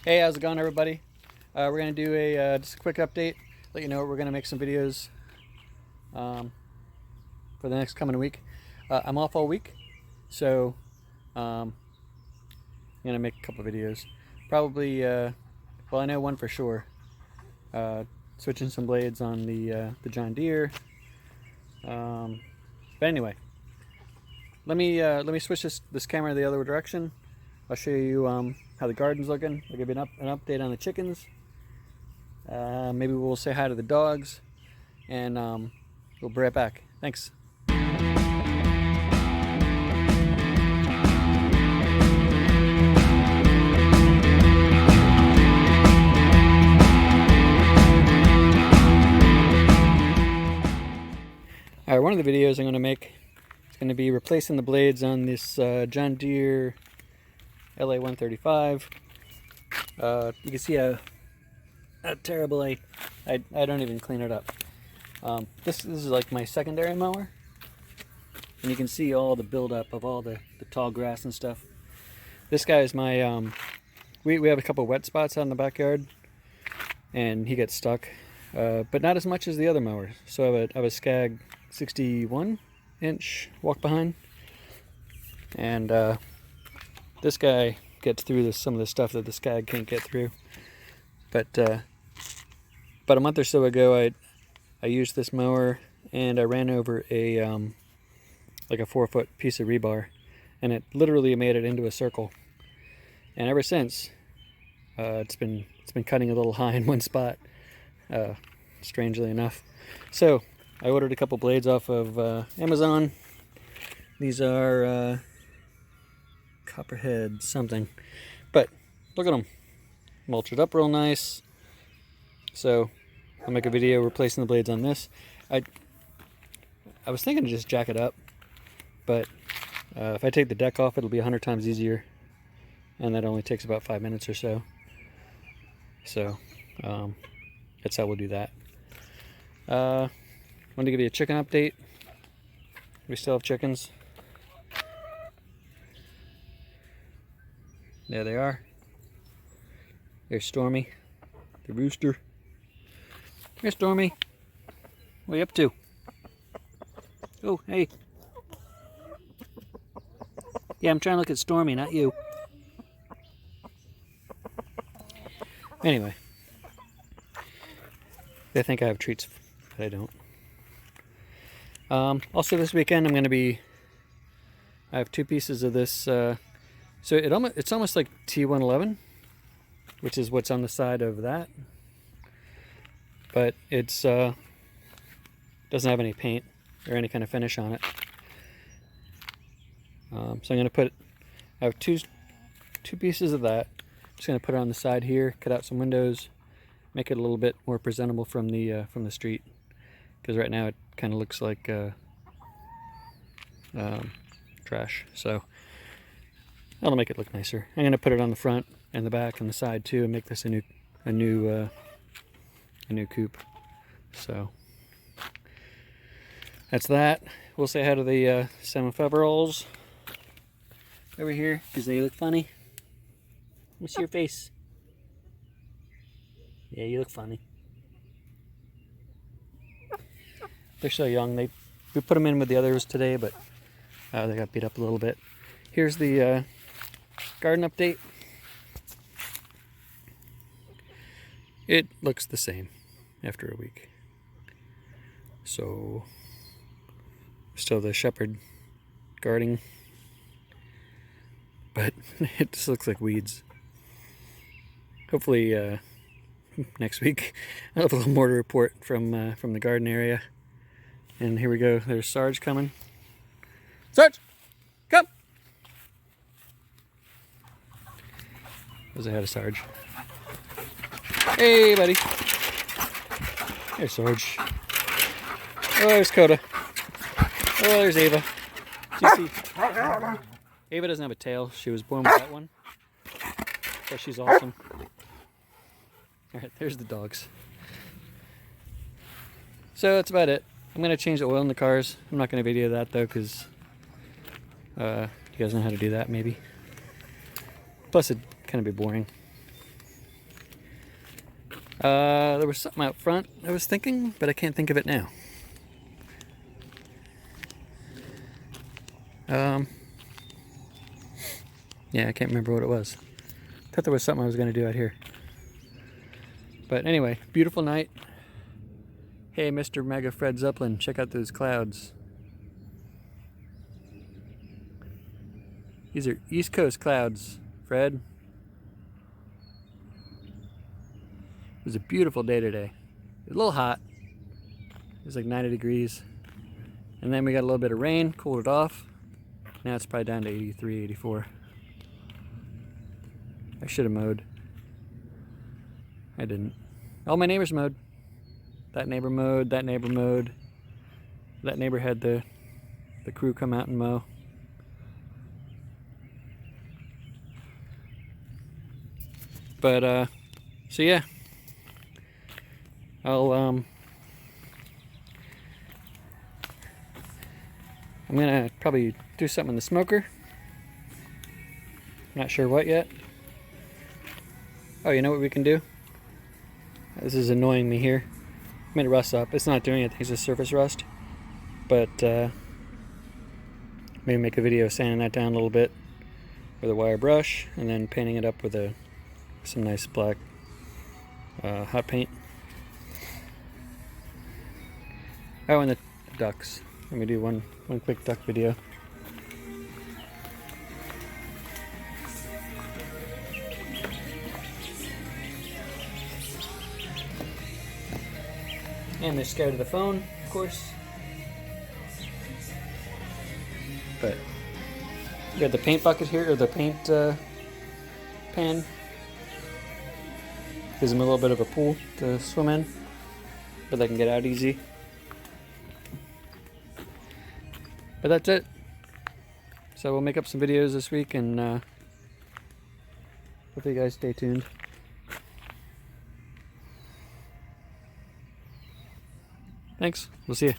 Hey, how's it going, everybody? We're going to do a just a quick update, let you know we're going to make some videos for the next coming week. I'm off all week, so I'm going to make a couple videos. Probably, well, I know one for sure. Switching some blades on the John Deere. But anyway, let me switch this camera the other direction. I'll show you how the garden's looking. I'll give you an update on the chickens. Maybe we'll say hi to the dogs, and we'll be right back. Thanks. Alright, one of the videos I'm going to make is going to be replacing the blades on this John Deere LA135. You can see how terrible I don't even clean it up. This is like my secondary mower, and you can see all the buildup of all the tall grass and stuff. This guy is my we have a couple wet spots out in the backyard, and he gets stuck, but not as much as the other mowers. So I have a Skag 61-inch walk behind, and this guy gets through some of the stuff that the Skag can't get through. But about a month or so ago, I used this mower and I ran over a like a 4-foot piece of rebar, and it literally made it into a circle. And ever since, it's been cutting a little high in one spot, strangely enough. So I ordered a couple blades off of Amazon. These are Copperhead something, but look at them, mulched up real nice. So I'll make a video replacing the blades on this. I was thinking to just jack it up, but if I take the deck off, it'll be 100 times easier, and that only takes about 5 minutes or so. So that's how we'll do that. I want to give you a chicken update. We still have chickens. There they are. There's Stormy, the rooster. Here, Stormy. What are you up to? Oh, hey. Yeah, I'm trying to look at Stormy, not you. Anyway. They think I have treats, but I don't. Also this weekend I have 2 pieces of this, so it's almost like T111, which is what's on the side of that, but it's doesn't have any paint or any kind of finish on it. So I'm going to I have two pieces of that. I'm just going to put it on the side here, cut out some windows, make it a little bit more presentable from the street, because right now it kind of looks like trash. So that'll make it look nicer. I'm going to put it on the front and the back and the side too, and make this a new coupe. So that's that. We'll say hi to the Semifeveralls over here because they look funny. Let me see your face. Yeah, you look funny. They're so young. We put them in with the others today, but they got beat up a little bit. Here's the garden update. It looks the same after a week. So still the shepherd guarding, but it just looks like weeds. Hopefully next week I'll have a little more to report from the garden area. And here we go. There's Sarge coming. Sarge, come! Goes ahead of Sarge. Hey, buddy. There's Sarge. Oh, there's Coda. Oh, there's Ava. Do you see? Ava doesn't have a tail. She was born with that one. But she's awesome. Alright, there's the dogs. So that's about it. I'm going to change the oil in the cars. I'm not going to video that though, because you guys know how to do that maybe. Plus it'd kind of be boring. There was something out front I was thinking, but I can't think of it now. Yeah, I can't remember what it was. Thought there was something I was going to do out here. But anyway, beautiful night. Hey, Mr. Mega Fred Zeppelin, check out those clouds. These are East Coast clouds, Fred. It was a beautiful day today. It was a little hot. It was like 90 degrees. And then we got a little bit of rain, cooled it off. Now it's probably down to 83, 84. I should have mowed. I didn't. All my neighbors mowed. That neighbor mowed, that neighbor mowed. That neighbor had the crew come out and mow. But, so yeah. I'm gonna probably do something in the smoker. Not sure what yet. Oh, you know what we can do? This is annoying me here. I'm gonna rust up. It's not doing anything, it's just surface rust. But maybe make a video sanding that down a little bit with a wire brush and then painting it up with some nice black hot paint. Oh, and the ducks. Let me do one quick duck video. And they're scared of the phone, of course. But you got the paint bucket here, or the paint pan. Gives them a little bit of a pool to swim in, but they can get out easy. But that's it. So we'll make up some videos this week, and hopefully you guys stay tuned. Thanks. We'll see you.